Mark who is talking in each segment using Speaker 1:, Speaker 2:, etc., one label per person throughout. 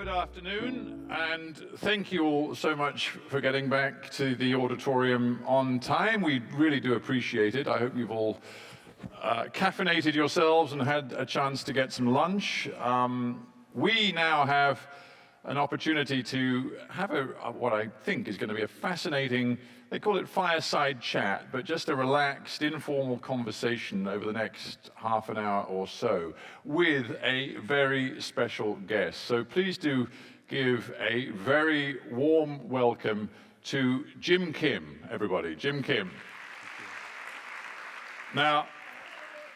Speaker 1: Good afternoon, and thank you all so much for getting back to the auditorium on time. We really do appreciate it. I hope you've all caffeinated yourselves and had a chance to get some lunch. We now have an opportunity to have what I think is going to be a fascinating, they call it fireside chat, but just a relaxed, informal conversation over the next half an hour or so with a very special guest. So please do give a very warm welcome to Jim Kim, everybody. Jim Kim. Now,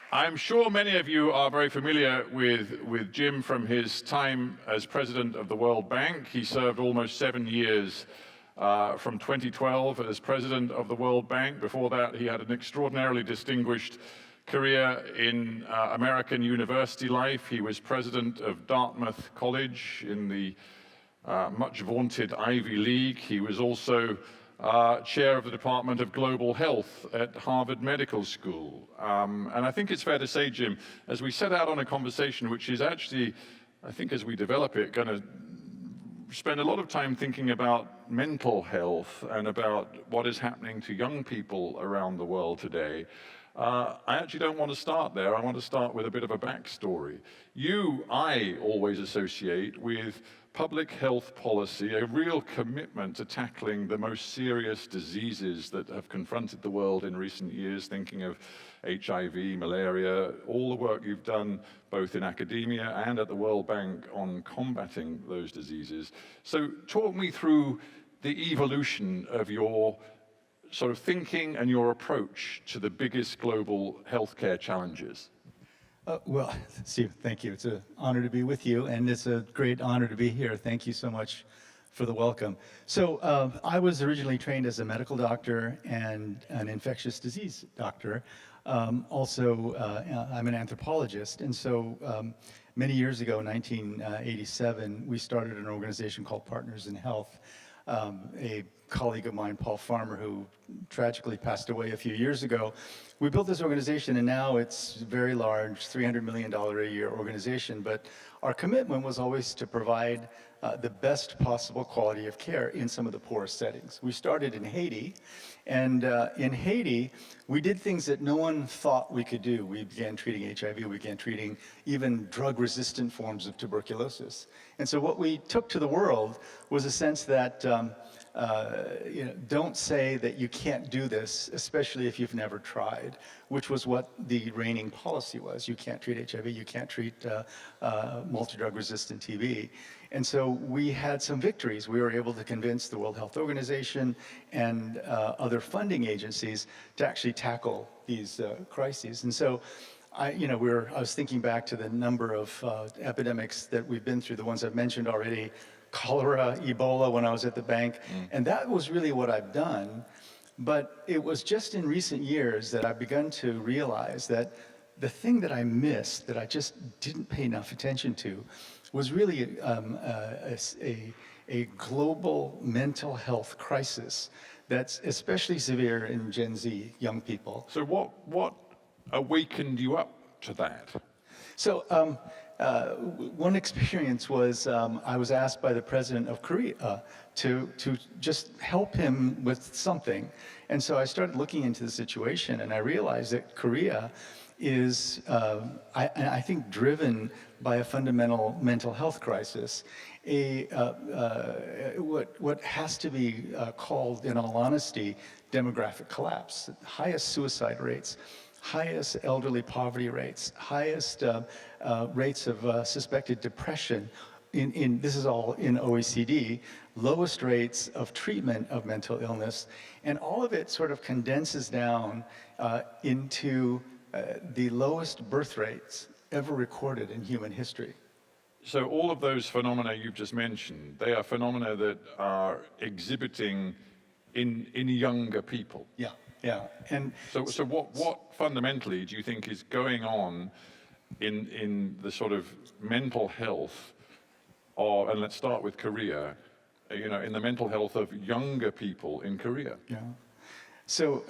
Speaker 1: I'm sure many of you are very familiar with Jim from his time as president of the World Bank. He served almost 7 years from 2012 as president of the World Bank. Before that, he had an extraordinarily distinguished career in American university life. He was president of Dartmouth College in the much vaunted Ivy League. He was also chair of the Department of Global Health at Harvard Medical School. And I think it's fair to say, Jim, as we set out on a conversation which is actually, I think as we develop it, going to spend a lot of time thinking about mental health and about what is happening to young people around the world today. I actually don't want to start there. I want to start with a bit of a backstory. I always associate with public health policy, a real commitment to tackling the most serious diseases that have confronted the world in recent years, thinking of HIV, malaria, all the work you've done both in academia and at the World Bank on combating those diseases. So talk me through the evolution of your sort of thinking and your approach to the biggest global healthcare challenges.
Speaker 2: Well, Steve, thank you. It's an honor to be with you, and it's a great honor to be here. Thank you so much for the welcome. So I was originally trained as a medical doctor and an infectious disease doctor. Also, I'm an anthropologist, and so many years ago, in 1987, we started an organization called Partners in Health. A colleague of mine, Paul Farmer, who tragically passed away a few years ago, we built this organization, and now it's very large, $300 million a year organization. But our commitment was always to provide the best possible quality of care in some of the poorest settings. We started in Haiti, and in Haiti, we did things that no one thought we could do. We began treating HIV, we began treating even drug-resistant forms of tuberculosis. And so what we took to the world was a sense that don't say that you can't do this, especially if you've never tried, which was what the reigning policy was. You can't treat HIV, you can't treat multi-drug resistant TB. And so we had some victories. We were able to convince the World Health Organization and other funding agencies to actually tackle these crises. And so I was thinking back to the number of epidemics that we've been through, the ones I've mentioned already, cholera, Ebola when I was at the bank, and that was really what I've done. But it was just in recent years that I've begun to realize that the thing that I missed, that I just didn't pay enough attention to, was really a global mental health crisis that's especially severe in Gen Z young people.
Speaker 1: So what awakened you up to that?
Speaker 2: So one experience was I was asked by the president of Korea to just help him with something. And so I started looking into the situation, and I realized that Korea is, I think, driven by a fundamental mental health crisis, what has to be called, in all honesty, demographic collapse. Highest suicide rates, highest elderly poverty rates, highest rates of suspected depression. This is all in OECD, lowest rates of treatment of mental illness, and all of it sort of condenses down into the lowest birth rates ever recorded in human history.
Speaker 1: So all of those phenomena you've just mentioned, they are phenomena that are exhibiting in younger people.
Speaker 2: Yeah. Yeah, and
Speaker 1: so what fundamentally do you think is going on in the sort of mental health, and let's start with Korea, in the mental health of younger people in Korea?
Speaker 2: Yeah. So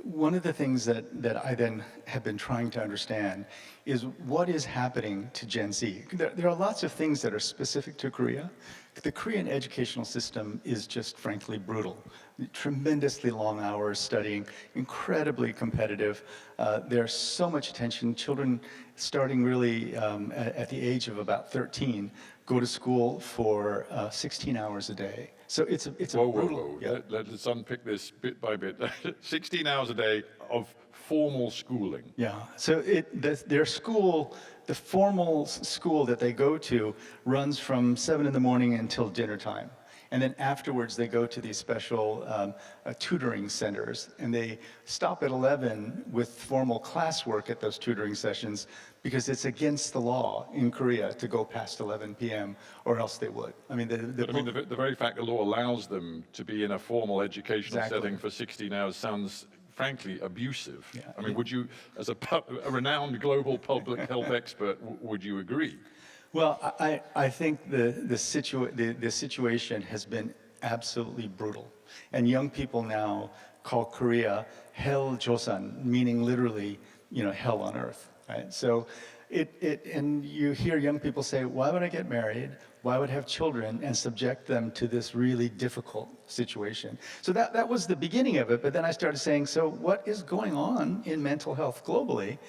Speaker 2: One of the things that I then have been trying to understand is what is happening to Gen Z. There are lots of things that are specific to Korea. The Korean educational system is just frankly brutal. Tremendously long hours studying, incredibly competitive. There's so much attention. Children starting really at the age of about 13 go to school for 16 hours a day. So it's a
Speaker 1: Whoa,
Speaker 2: brutal.
Speaker 1: whoa, whoa.
Speaker 2: Yeah.
Speaker 1: Let's unpick this bit by bit. 16 hours a day of formal schooling.
Speaker 2: Yeah, so their school, the formal school that they go to runs from 7 in the morning until dinner time. And then afterwards they go to these special tutoring centers, and they stop at 11 with formal classwork at those tutoring sessions because it's against the law in Korea to go past 11 p.m. or else they would. I mean,
Speaker 1: the very fact the law allows them to be in a formal educational
Speaker 2: Exactly.
Speaker 1: setting for 16 hours sounds frankly abusive.
Speaker 2: Yeah.
Speaker 1: I mean, would you, as a renowned global public health expert, would you agree?
Speaker 2: Well, I think the situation has been absolutely brutal. And young people now call Korea Hell Joseon, meaning literally, hell on earth, right? So and you hear young people say, why would I get married? Why would I have children and subject them to this really difficult situation? So that was the beginning of it. But then I started saying, so what is going on in mental health globally?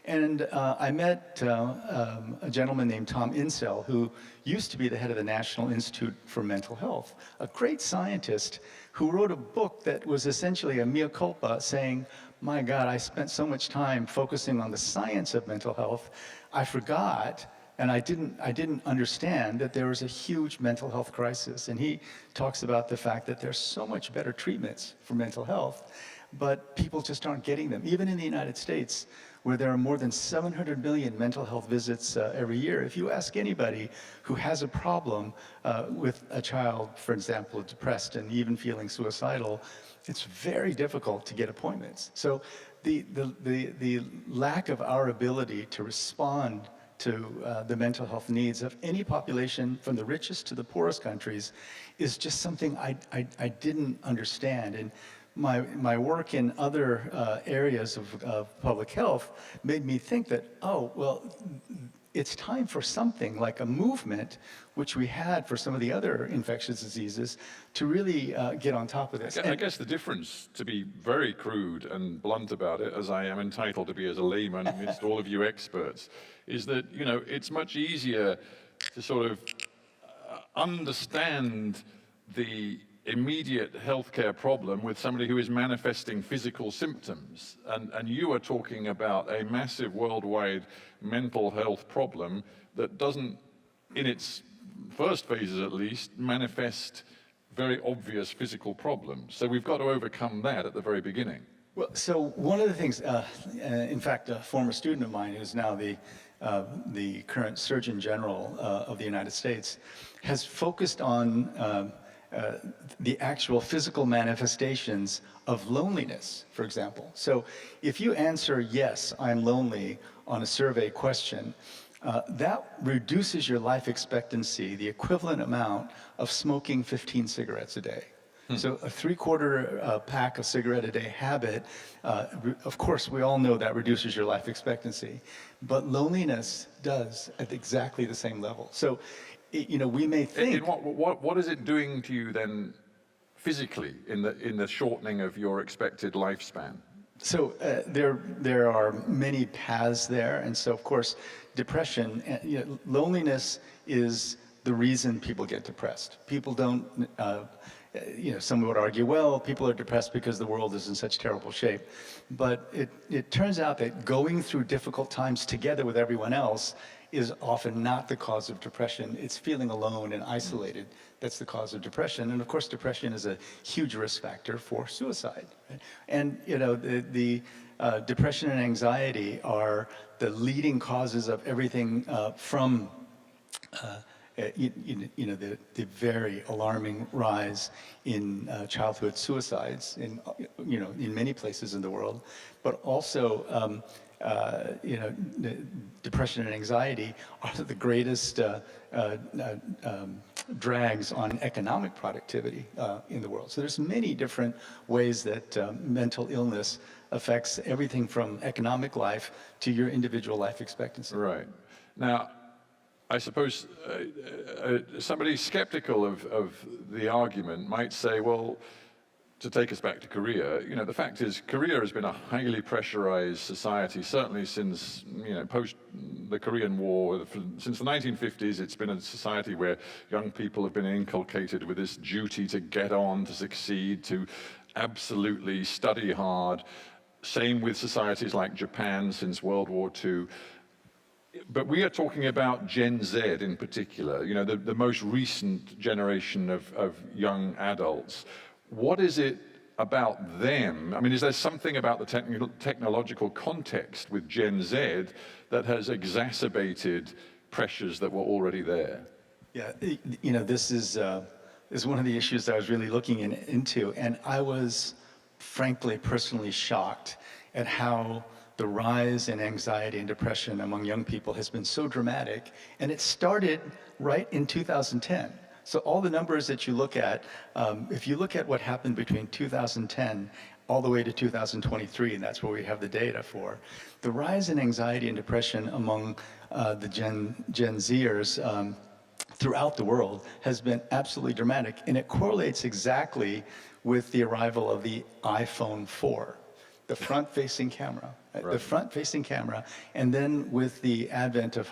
Speaker 2: And I met a gentleman named Tom Insel, who used to be the head of the National Institute for Mental Health, a great scientist who wrote a book that was essentially a mea culpa, saying, my God, I spent so much time focusing on the science of mental health, I forgot, and I didn't understand that there was a huge mental health crisis. And he talks about the fact that there's so much better treatments for mental health, but people just aren't getting them. Even in the United States, where there are more than 700 million mental health visits every year, if you ask anybody who has a problem with a child, for example, depressed and even feeling suicidal, it's very difficult to get appointments. So the lack of our ability to respond to the mental health needs of any population, from the richest to the poorest countries, is just something I didn't understand. And my work in other areas of public health made me think that, oh, well, it's time for something like a movement, which we had for some of the other infectious diseases, to really get on top of this.
Speaker 1: I guess the difference, to be very crude and blunt about it, as I am entitled to be as a layman amidst all of you experts, is that, it's much easier to sort of understand the immediate healthcare problem with somebody who is manifesting physical symptoms. And you are talking about a massive worldwide mental health problem that doesn't, in its first phases at least, manifest very obvious physical problems. So we've got to overcome that at the very beginning.
Speaker 2: Well, so one of the things, in fact, a former student of mine who's now the current Surgeon General of the United States has focused on the actual physical manifestations of loneliness, for example. So if you answer, yes, I'm lonely, on a survey question, that reduces your life expectancy, the equivalent amount of smoking 15 cigarettes a day. So a 3/4 pack of cigarette a day habit, of course, we all know that reduces your life expectancy, but loneliness does at exactly the same level. So, we may think.
Speaker 1: What is it doing to you then physically in the shortening of your expected lifespan?
Speaker 2: So there are many paths there, and so of course, depression, loneliness is the reason people get depressed. People don't. Some would argue, well, people are depressed because the world is in such terrible shape. But it turns out that going through difficult times together with everyone else is often not the cause of depression. It's feeling alone and isolated that's the cause of depression. And of course, depression is a huge risk factor for suicide. Right? And the depression and anxiety are the leading causes of everything from the very alarming rise in childhood suicides in many places in the world, but also depression and anxiety are the greatest drags on economic productivity in the world. So there's many different ways that mental illness affects everything from economic life to your individual life expectancy.
Speaker 1: Right. Now, I suppose somebody skeptical of the argument might say, well, to take us back to Korea, the fact is Korea has been a highly pressurized society, certainly since, post the Korean War. Since the 1950s, it's been a society where young people have been inculcated with this duty to get on, to succeed, to absolutely study hard. Same with societies like Japan since World War II. But we are talking about Gen Z in particular, the most recent generation of young adults. What is it about them? I mean, is there something about the technological context with Gen Z that has exacerbated pressures that were already there?
Speaker 2: Yeah, this is one of the issues that I was really looking into, and I was frankly personally shocked at how the rise in anxiety and depression among young people has been so dramatic, and it started right in 2010. So all the numbers that you look at, if you look at what happened between 2010 all the way to 2023, and that's where we have the data for, the rise in anxiety and depression among the Gen Zers throughout the world has been absolutely dramatic, and it correlates exactly with the arrival of the iPhone 4, the front-facing camera. Right. The front-facing camera, and then with the advent of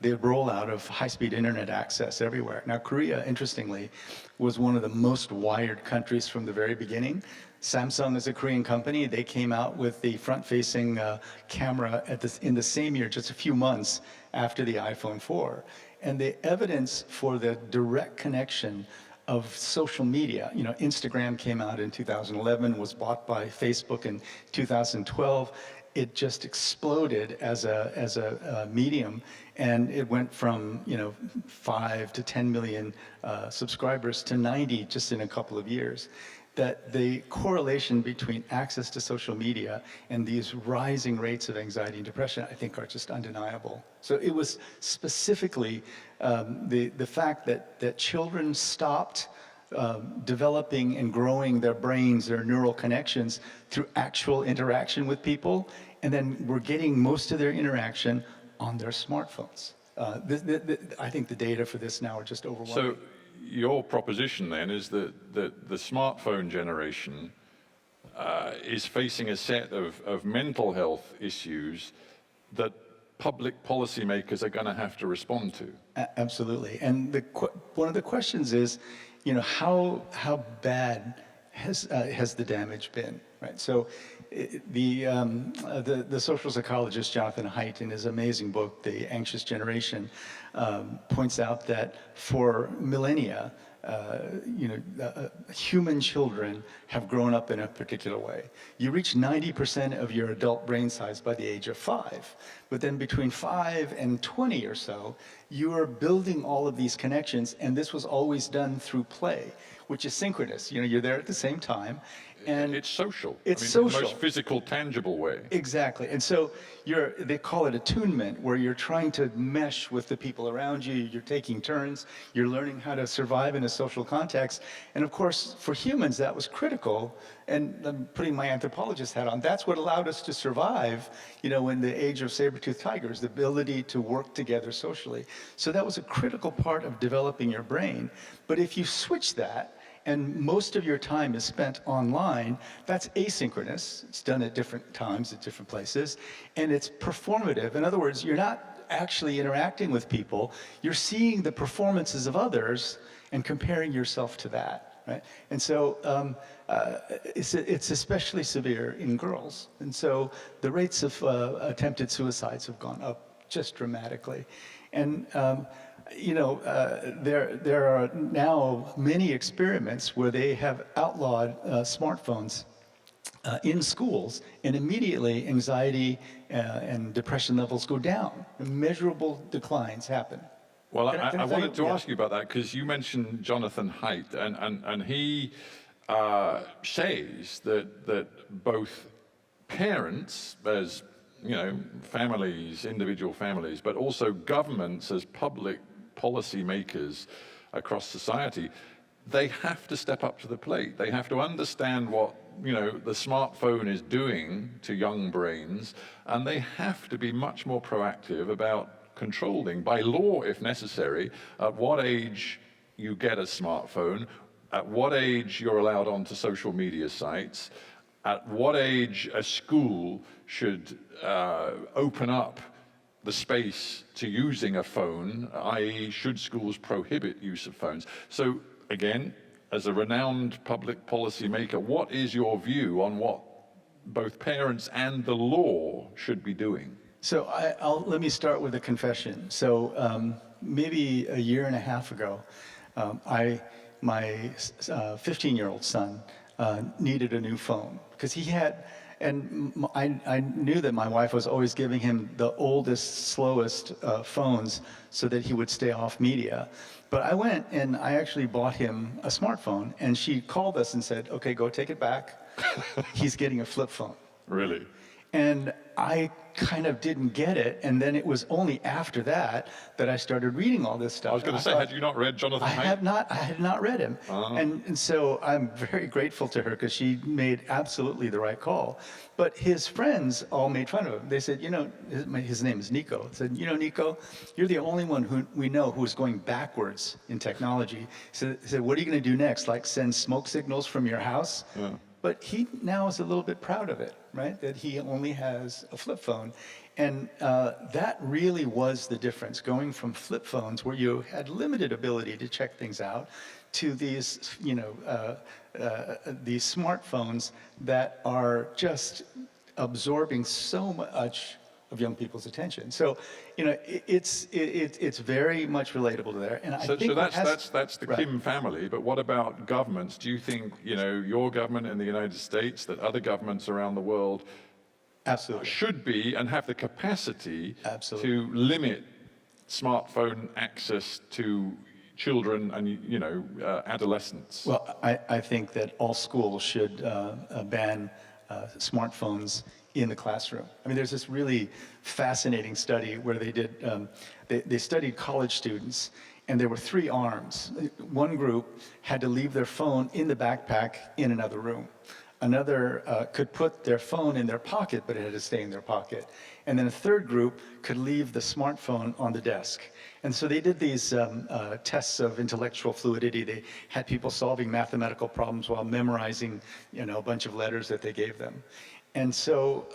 Speaker 2: the rollout of high-speed internet access everywhere. Now, Korea, interestingly, was one of the most wired countries from the very beginning. Samsung is a Korean company. They came out with the front-facing camera in the same year, just a few months after the iPhone 4. And the evidence for the direct connection of social media, Instagram came out in 2011, was bought by Facebook in 2012. It just exploded as a medium, and it went from 5 to 10 million subscribers to 90 just in a couple of years. That the correlation between access to social media and these rising rates of anxiety and depression, I think, are just undeniable. So it was specifically the fact that children stopped developing and growing their brains, their neural connections through actual interaction with people, and then we're getting most of their interaction on their smartphones. I think the data for this now are just overwhelming.
Speaker 1: So your proposition then is that the smartphone generation is facing a set of mental health issues that public policymakers are going to have to respond to.
Speaker 2: Absolutely. And one of the questions is, how bad has the damage been, right? So the social psychologist Jonathan Haidt, in his amazing book, The Anxious Generation, points out that for millennia, human children have grown up in a particular way. You reach 90% of your adult brain size by the age of 5, but then between 5 and 20 or so, you are building all of these connections, and this was always done through play, which is synchronous. You're there at the same time. And
Speaker 1: it's social.
Speaker 2: It's social.
Speaker 1: In the most physical, tangible way.
Speaker 2: Exactly. And so they call it attunement, where you're trying to mesh with the people around you. You're taking turns. You're learning how to survive in a social context. And of course, for humans, that was critical. And I'm putting my anthropologist hat on. That's what allowed us to survive, in the age of saber-toothed tigers, the ability to work together socially. So that was a critical part of developing your brain. But if you switch that, and most of your time is spent online, that's asynchronous. It's done at different times, at different places, and it's performative. In other words, you're not actually interacting with people. You're seeing the performances of others and comparing yourself to that, right? And so it's especially severe in girls. And so the rates of attempted suicides have gone up just dramatically. And there are now many experiments where they have outlawed smartphones in schools, and immediately anxiety and depression levels go down. Measurable declines happen.
Speaker 1: Well, I wanted to ask you about that, because you mentioned Jonathan Haidt, and he says that both parents, as families, individual families, but also governments as public policy makers across society, they have to step up to the plate. They have to understand what, the smartphone is doing to young brains, and they have to be much more proactive about controlling, by law if necessary, at what age you get a smartphone, at what age you're allowed onto social media sites, at what age a school should open up the space to using a phone, i.e. should schools prohibit use of phones. So again, as a renowned public policy maker, what is your view on what both parents and the law should be doing?
Speaker 2: So let me start with a confession. So maybe a year and a half ago, my 15-year-old son needed a new phone because he had, and I knew that my wife was always giving him the oldest, slowest phones so that he would stay off media. But I went and I actually bought him a smartphone, and she called us and said, okay, go take it back. He's getting a flip phone.
Speaker 1: Really?
Speaker 2: And I kind of didn't get it, and then it was only after that that I started reading all this stuff.
Speaker 1: I was going to say, had you not read Jonathan Haidt?
Speaker 2: I had not read him. And so I'm very grateful to her because she made absolutely the right call. But his friends all made fun of him. They said, his name is Nico. They said, Nico, you're the only one who we know who is going backwards in technology. So he said, what are you going to do next? Like send smoke signals from your house? Yeah. But he now is a little bit proud of it, right? That he only has a flip phone. And that really was the difference, going from flip phones where you had limited ability to check things out to these, these smartphones that are just absorbing so much of young people's attention. So, it's very much relatable to there. And I think
Speaker 1: that's the Kim family. But what about governments? Do you think, your government in the United States, that other governments around the world
Speaker 2: absolutely
Speaker 1: should be and have the capacity
Speaker 2: absolutely
Speaker 1: to limit smartphone access to children and adolescents?
Speaker 2: Well, I think that all schools should ban smartphones in the classroom. I mean, there's this really fascinating study where they did, they studied college students, and there were 3 arms. One group had to leave their phone in the backpack in another room. Another could put their phone in their pocket, but it had to stay in their pocket. And then a third group could leave the smartphone on the desk. And so they did these tests of intellectual fluidity. They had people solving mathematical problems while memorizing, a bunch of letters that they gave them. And so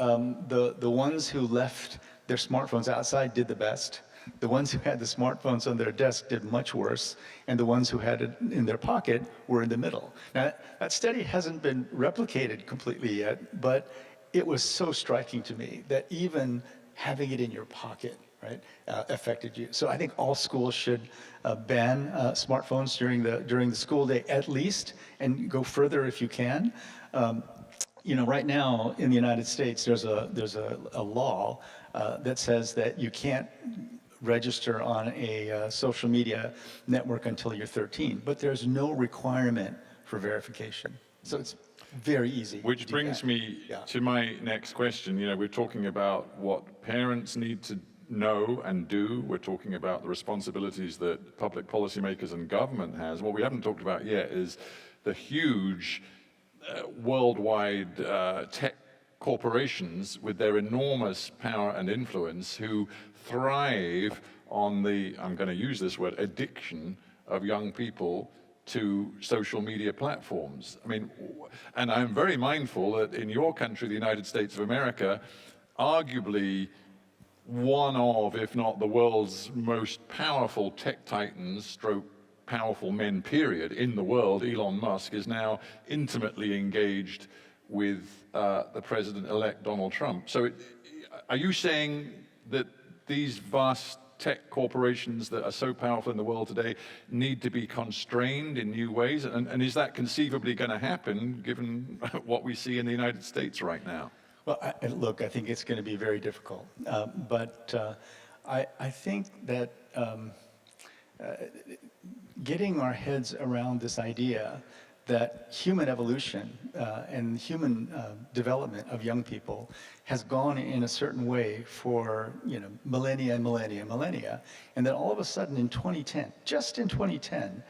Speaker 2: the ones who left their smartphones outside did the best. The ones who had the smartphones on their desk did much worse, and the ones who had it in their pocket were in the middle. Now, that study hasn't been replicated completely yet, but it was so striking to me that even having it in your pocket, right, affected you. So I think all schools should ban smartphones during the school day at least, and go further if you can. Right now in the United States, there's a law that says that you can't register on a social media network until you're 13, but there's no requirement for verification. So it's very easy.
Speaker 1: Which brings me to my next question. We're talking about what parents need to know and do. We're talking about the responsibilities that public policymakers and government has. What we haven't talked about yet is the huge worldwide tech corporations with their enormous power and influence who thrive on the, I'm going to use this word, addiction of young people to social media platforms. I mean, and I'm very mindful that in your country, the United States of America, arguably one of, if not the world's most powerful tech titans, stroke powerful men, period, in the world, Elon Musk, is now intimately engaged with the president-elect Donald Trump. So are you saying that these vast tech corporations that are so powerful in the world today need to be constrained in new ways? And is that conceivably going to happen given what we see in the United States right now?
Speaker 2: Well, look, I think it's going to be very difficult. But I think that getting our heads around this idea that human evolution and human development of young people has gone in a certain way for millennia and millennia and millennia, and then all of a sudden in 2010, just in 2010,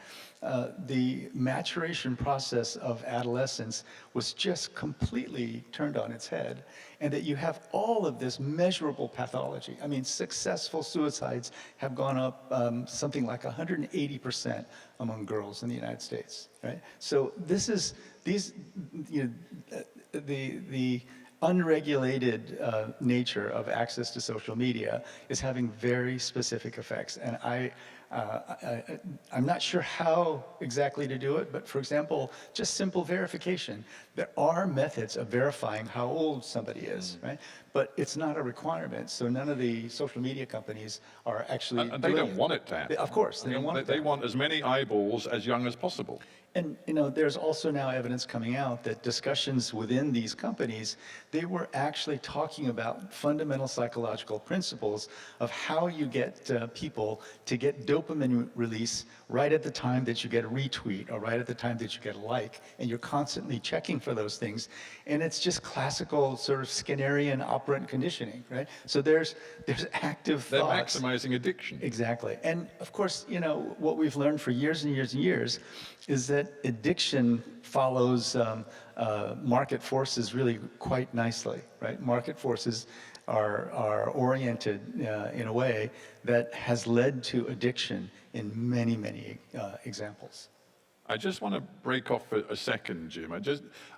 Speaker 2: the maturation process of adolescence was just completely turned on its head, and that you have all of this measurable pathology. I mean, successful suicides have gone up something like 180% among girls in the United States, right? So the unregulated nature of access to social media is having very specific effects. And I'm not sure how exactly to do it, but for example, just simple verification. There are methods of verifying how old somebody is, right? But it's not a requirement, so none of the social media companies are actually
Speaker 1: And they don't want it to happen.
Speaker 2: Of course, they don't want it to
Speaker 1: They want as many eyeballs as young as possible.
Speaker 2: And there's also now evidence coming out that discussions within these companies, they were actually talking about fundamental psychological principles of how you get people to get dopamine release right at the time that you get a retweet or right at the time that you get a like, and you're constantly checking for those things. And it's just classical sort of Skinnerian operant conditioning, right? So there's active thoughts.
Speaker 1: They're maximizing addiction.
Speaker 2: Exactly. And of course, what we've learned for years and years and years is that addiction follows market forces really quite nicely, right? Market forces are oriented in a way that has led to addiction in many, many examples.
Speaker 1: I just want to break off for a second, Jim.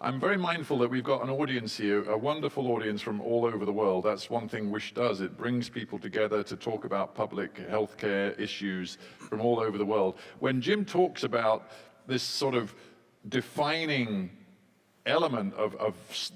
Speaker 1: I'm very mindful that we've got an audience here, a wonderful audience from all over the world. That's one thing WISH does. It brings people together to talk about public healthcare issues from all over the world. When Jim talks about this sort of defining element of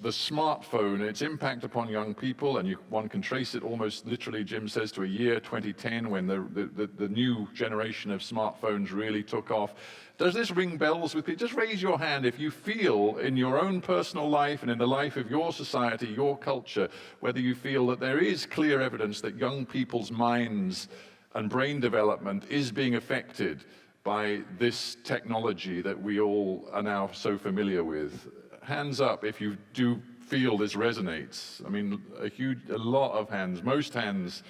Speaker 1: the smartphone, its impact upon young people, and one can trace it almost literally, Jim says, to a year 2010 when the new generation of smartphones really took off. Does this ring bells with people? Just raise your hand if you feel in your own personal life and in the life of your society, your culture, whether you feel that there is clear evidence that young people's minds and brain development is being affected by this technology that we all are now so familiar with. Hands up if you do feel this resonates. I mean, a lot of hands, most hands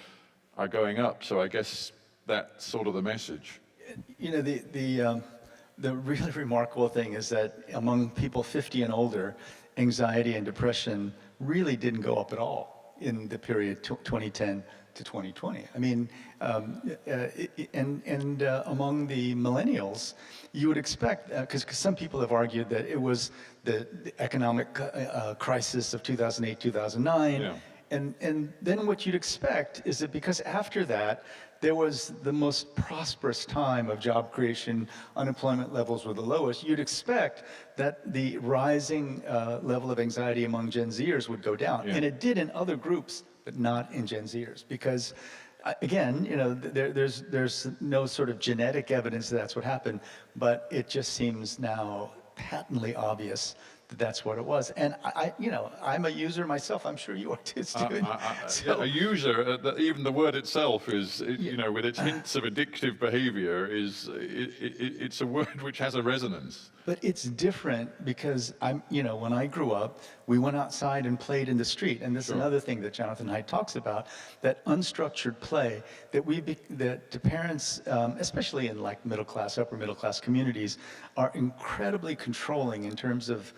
Speaker 1: are going up, so I guess that's sort of the message.
Speaker 2: The really remarkable thing is that among people 50 and older, anxiety and depression really didn't go up at all in the period 2010 to 2020. I mean, among the millennials, you would expect, because some people have argued that it was the economic crisis of 2008, 2009,
Speaker 1: yeah.
Speaker 2: And then what you'd expect is that because after that, there was the most prosperous time of job creation, unemployment levels were the lowest, you'd expect that the rising level of anxiety among Gen Zers would go down. Yeah. And it did in other groups, but not in Gen Zers, because again, there's no sort of genetic evidence that that's what happened, but it just seems now patently obvious that that's what it was. And I'm a user myself. I'm sure you are too, Stephen.
Speaker 1: A user, even the word itself is, with its hints of addictive behavior, it's a word which has a resonance.
Speaker 2: But it's different because when I grew up, we went outside and played in the street. And this is another thing that Jonathan Haidt talks about, that unstructured play that the parents, especially in like middle class, upper middle class communities, are incredibly controlling in terms of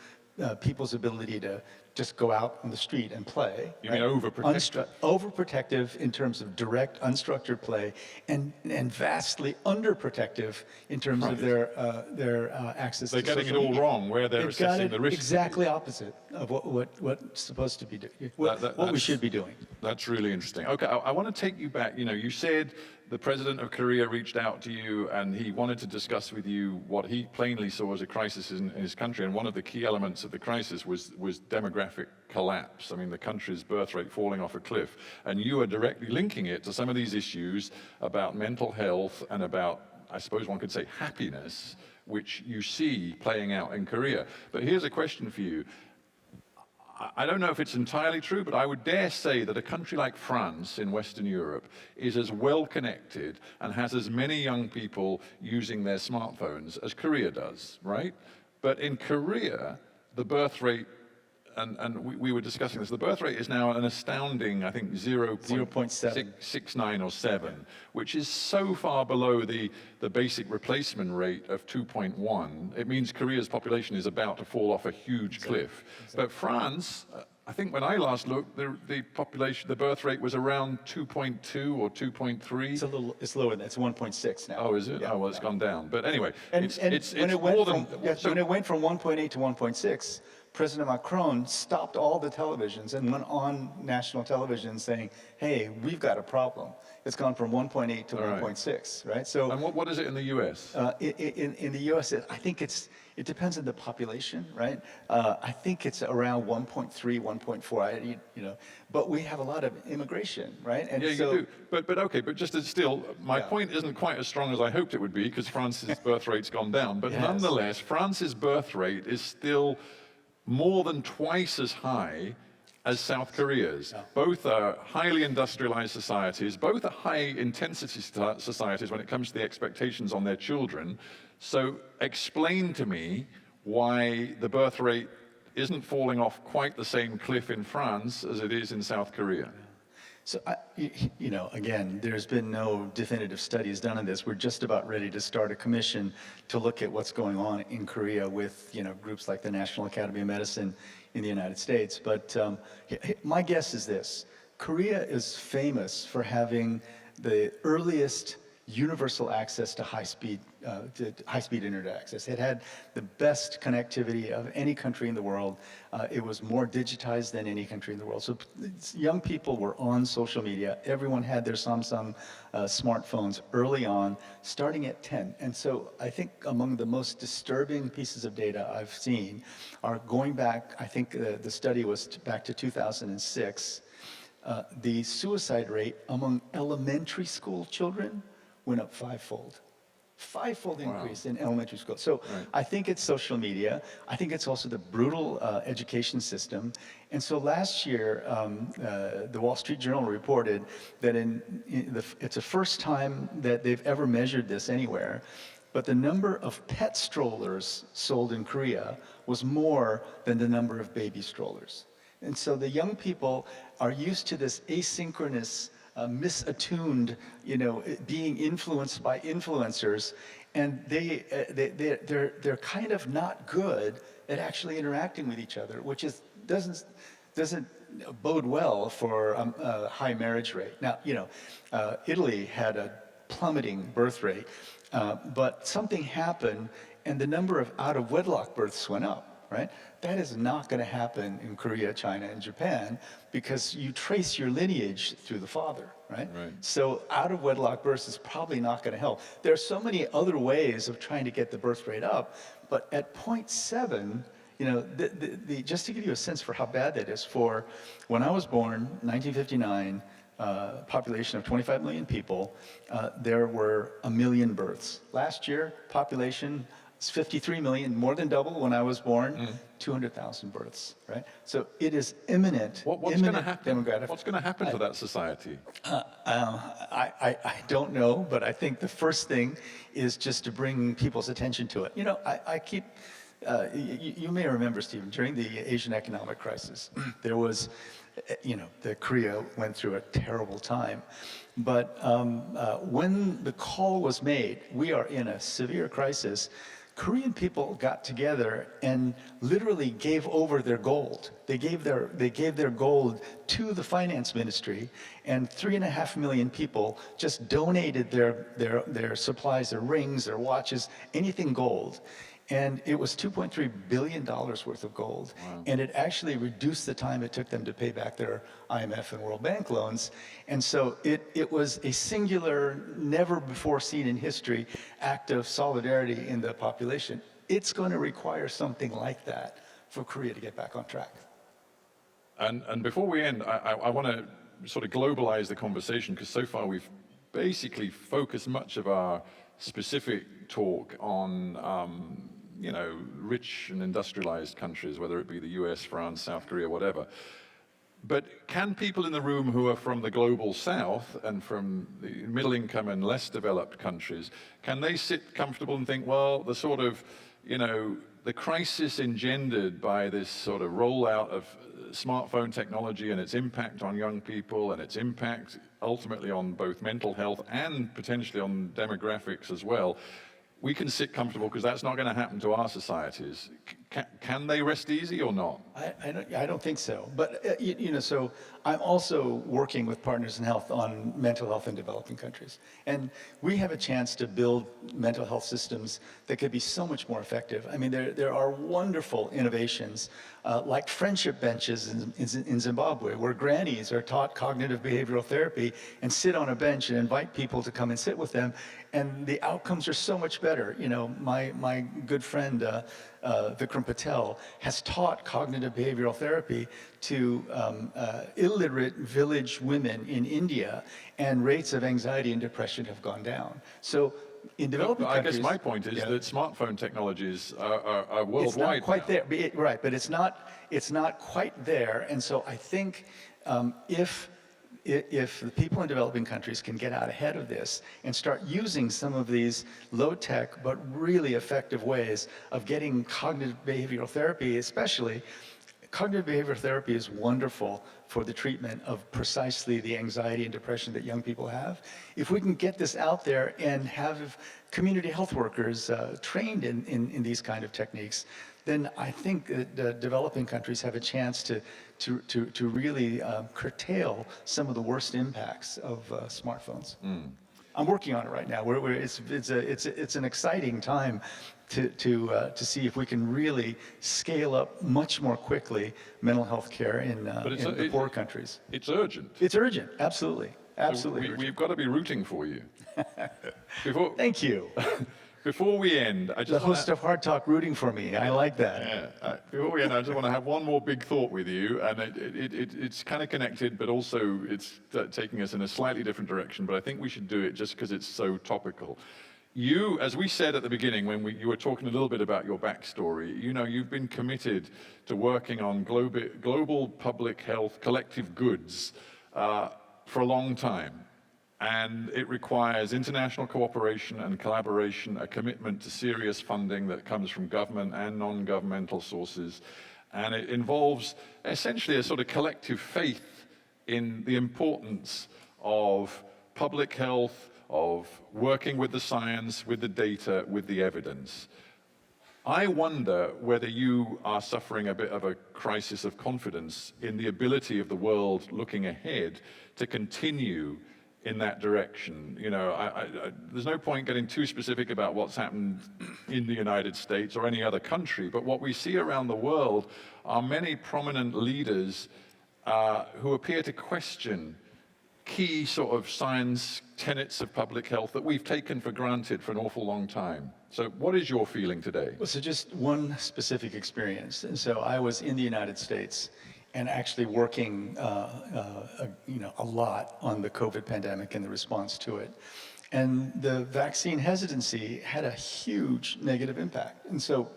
Speaker 2: people's ability to just go out on the street and play.
Speaker 1: You mean overprotective?
Speaker 2: Overprotective in terms of direct, unstructured play, and vastly underprotective in terms of their access to social media.
Speaker 1: They're getting it all wrong, where they're assessing the risk.
Speaker 2: Exactly opposite of what's supposed to be what we should be doing.
Speaker 1: That's really interesting. Okay, I want to take you back. You said the president of Korea reached out to you and he wanted to discuss with you what he plainly saw as a crisis in his country. And one of the key elements of the crisis was demographic collapse. I mean, the country's birth rate falling off a cliff. And you are directly linking it to some of these issues about mental health and about, I suppose one could say, happiness, which you see playing out in Korea. But here's a question for you. I don't know if it's entirely true, but I would dare say that a country like France in Western Europe is as well connected and has as many young people using their smartphones as Korea does, right? But in Korea, the birth rate, and we were discussing this, the birth rate is now an astounding, I think, 0.69 or 7, which is so far below the basic replacement rate of 2.1. It means Korea's population is about to fall off a huge cliff. But France, I think when I last looked, the population, the birth rate was around 2.2 or 2.3.
Speaker 2: It's lower than that. It's 1.6 now.
Speaker 1: Oh, is it?
Speaker 2: Yeah,
Speaker 1: oh, well, it's gone down. But anyway, it's
Speaker 2: when
Speaker 1: more than...
Speaker 2: when it went from 1.8 to 1.6, President Macron stopped all the televisions and went on national television saying, hey, we've got a problem. It's gone from 1.8 to 1.6, right? So,
Speaker 1: and what is it in the U.S.?
Speaker 2: In the U.S., I think it depends on the population, right? I think it's around 1.3, 1.4, but we have a lot of immigration, right?
Speaker 1: And yeah, so, you do. But okay, but just as still, my point isn't quite as strong as I hoped it would be, because France's birth rate's gone down. But nonetheless, France's birth rate is still more than twice as high as South Korea's. Both are highly industrialized societies, both are high intensity societies when it comes to the expectations on their children. So explain to me why the birth rate isn't falling off quite the same cliff in France as it is in South Korea.
Speaker 2: So, again, there's been no definitive studies done on this. We're just about ready to start a commission to look at what's going on in Korea with, groups like the National Academy of Medicine in the United States. But my guess is this. Korea is famous for having the earliest universal access to high-speed internet access. It had the best connectivity of any country in the world. It was more digitized than any country in the world. So young people were on social media. Everyone had their Samsung smartphones early on, starting at 10. And so I think among the most disturbing pieces of data I've seen are going back, I think the study was back to 2006, the suicide rate among elementary school children went up fivefold. Fivefold increase in elementary school. So I think it's social media. I think it's also the brutal education system. And so last year, the Wall Street Journal reported that it's the first time that they've ever measured this anywhere, but the number of pet strollers sold in Korea was more than the number of baby strollers. And so the young people are used to this asynchronous, misattuned, being influenced by influencers, and they're kind of not good at actually interacting with each other, which doesn't bode well for a high marriage rate. Now, Italy had a plummeting birth rate, but something happened, and the number of out-of-wedlock births went up. Right? That is not going to happen in Korea, China, and Japan, because you trace your lineage through the father, right? So out-of-wedlock births is probably not going to help. There are so many other ways of trying to get the birth rate up, but at 0.7, just to give you a sense for how bad that is, for when I was born, 1959, population of 25 million people, there were 1 million births. Last year, population, it's 53 million, more than double when I was born, 200,000 births, right? So it is imminent.
Speaker 1: What's going to happen? What's going to happen to that society?
Speaker 2: I don't know, but I think the first thing is just to bring people's attention to it. I keep, you may remember, Stephen, during the Asian economic crisis, there was, the Korea went through a terrible time. But when the call was made, we are in a severe crisis, Korean people got together and literally gave over their gold. They gave their gold to the finance ministry, and 3.5 million people just donated their supplies, their rings, their watches, anything gold. And it was $2.3 billion worth of gold. Wow. And it actually reduced the time it took them to pay back their IMF and World Bank loans. And so it was a singular, never before seen in history, act of solidarity in the population. It's going to require something like that for Korea to get back on track.
Speaker 1: And before we end, I want to sort of globalize the conversation, because so far we've basically focused much of our specific talk on rich and industrialized countries, whether it be the US, France, South Korea, whatever. But can people in the room who are from the global south and from the middle income and less developed countries, can they sit comfortable and think, well, the sort of, the crisis engendered by this sort of rollout of smartphone technology and its impact on young people and its impact ultimately on both mental health and potentially on demographics as well, we can sit comfortable because that's not going to happen to our societies. Can they rest easy or not?
Speaker 2: I don't think so. But, so I'm also working with Partners in Health on mental health in developing countries. And we have a chance to build mental health systems that could be so much more effective. I mean, there are wonderful innovations, like friendship benches in Zimbabwe, where grannies are taught cognitive behavioral therapy and sit on a bench and invite people to come and sit with them. And the outcomes are so much better. My good friend, Vikram Patel, has taught cognitive behavioral therapy to illiterate village women in India, and rates of anxiety and depression have gone down. So in developing countries,
Speaker 1: I guess my point is that smartphone technologies are worldwide.
Speaker 2: It's not quite
Speaker 1: now.
Speaker 2: there, right? But it's not quite there. And so I think if the people in developing countries can get out ahead of this and start using some of these low-tech but really effective ways of getting cognitive behavioral therapy, especially, cognitive behavioral therapy is wonderful for the treatment of precisely the anxiety and depression that young people have. If we can get this out there and have community health workers trained in these kind of techniques, then I think that developing countries have a chance to really curtail some of the worst impacts of smartphones. I'm working on it right now. It's an exciting time to see if we can really scale up much more quickly mental health care in the poor countries.
Speaker 1: It's urgent.
Speaker 2: It's urgent, absolutely. Absolutely.
Speaker 1: So we've got to be rooting for you.
Speaker 2: Thank you.
Speaker 1: Before we end, I just
Speaker 2: the host of Hard Talk rooting for me. I like that.
Speaker 1: Yeah. Before we end, I just want to have one more big thought with you, and it's kind of connected, but also it's taking us in a slightly different direction. But I think we should do it just because it's so topical. You, as we said at the beginning when you were talking a little bit about your backstory, you've been committed to working on global public health collective goods for a long time. And it requires international cooperation and collaboration, a commitment to serious funding that comes from government and non-governmental sources. And it involves essentially a sort of collective faith in the importance of public health, of working with the science, with the data, with the evidence. I wonder whether you are suffering a bit of a crisis of confidence in the ability of the world looking ahead to continue in that direction. There's no point getting too specific about what's happened in the United States or any other country, but what we see around the world are many prominent leaders who appear to question key sort of science tenets of public health that we've taken for granted for an awful long time. So what is your feeling today?
Speaker 2: Well, so just one specific experience. And so I was in the United States and actually working a lot on the COVID pandemic and the response to it. And the vaccine hesitancy had a huge negative impact. And so,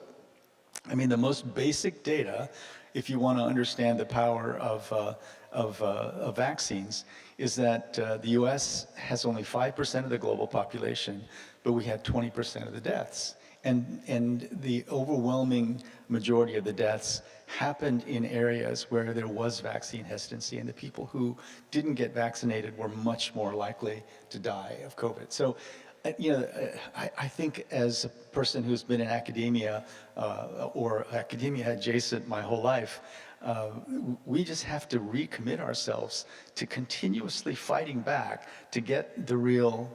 Speaker 2: I mean, the most basic data, if you want to understand the power of vaccines, is that the US has only 5% of the global population, but we had 20% of the deaths. And the overwhelming majority of the deaths happened in areas where there was vaccine hesitancy, and the people who didn't get vaccinated were much more likely to die of COVID. So, I think as a person who's been in academia or academia adjacent my whole life, we just have to recommit ourselves to continuously fighting back to get the real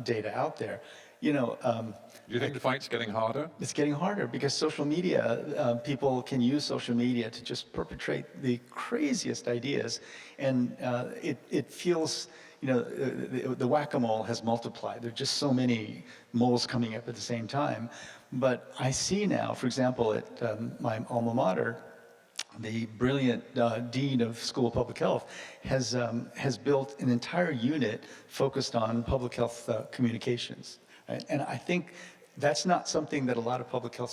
Speaker 2: data out there.
Speaker 1: Do you think the fight's getting harder?
Speaker 2: It's getting harder because social media, people can use social media to just perpetrate the craziest ideas. And it feels, the whack-a-mole has multiplied. There are just so many moles coming up at the same time. But I see now, for example, at my alma mater, the brilliant dean of School of Public Health has built an entire unit focused on public health communications. Right? And I think that's not something that a lot of public health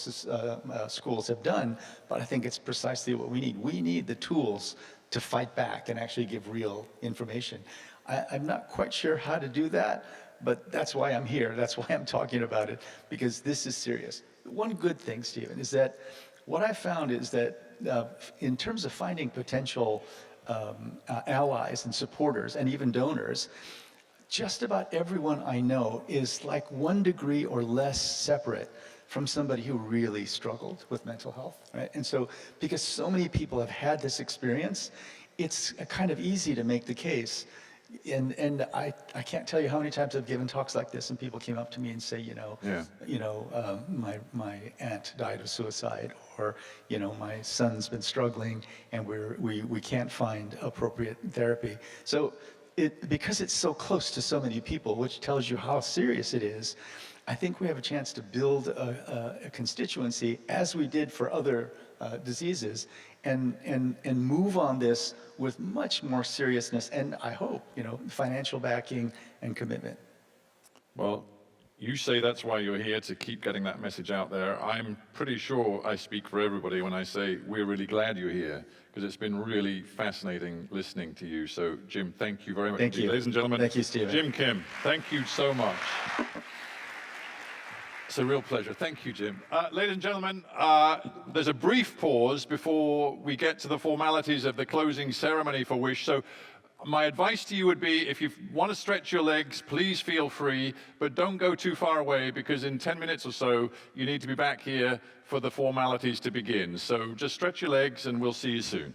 Speaker 2: schools have done, but I think it's precisely what we need. We need the tools to fight back and actually give real information. I'm not quite sure how to do that, but that's why I'm here. That's why I'm talking about it, because this is serious. One good thing, Stephen, is that what I found is that in terms of finding potential allies and supporters and even donors, just about everyone I know is like 1 degree or less separate from somebody who really struggled with mental health, right? And so, because so many people have had this experience, it's kind of easy to make the case. And I can't tell you how many times I've given talks like this, and people came up to me and say, my aunt died of suicide, or my son's been struggling, and we can't find appropriate therapy. So because it's so close to so many people, which tells you how serious it is, I think we have a chance to build a constituency, as we did for other diseases, and move on this with much more seriousness, and I hope, financial backing and commitment.
Speaker 1: Well, you say that's why you're here, to keep getting that message out there. I'm pretty sure I speak for everybody when I say we're really glad you're here, because it's been really fascinating listening to you. So, Jim, thank you very much.
Speaker 2: Thank you.
Speaker 1: Ladies and gentlemen.
Speaker 2: Thank you, Stephen.
Speaker 1: Jim Kim, thank you so much. It's a real pleasure. Thank you, Jim. Ladies and gentlemen, there's a brief pause before we get to the formalities of the closing ceremony for Wish. So my advice to you would be, if you want to stretch your legs, please feel free, but don't go too far away, because in 10 minutes or so, you need to be back here for the formalities to begin. So just stretch your legs, and we'll see you soon.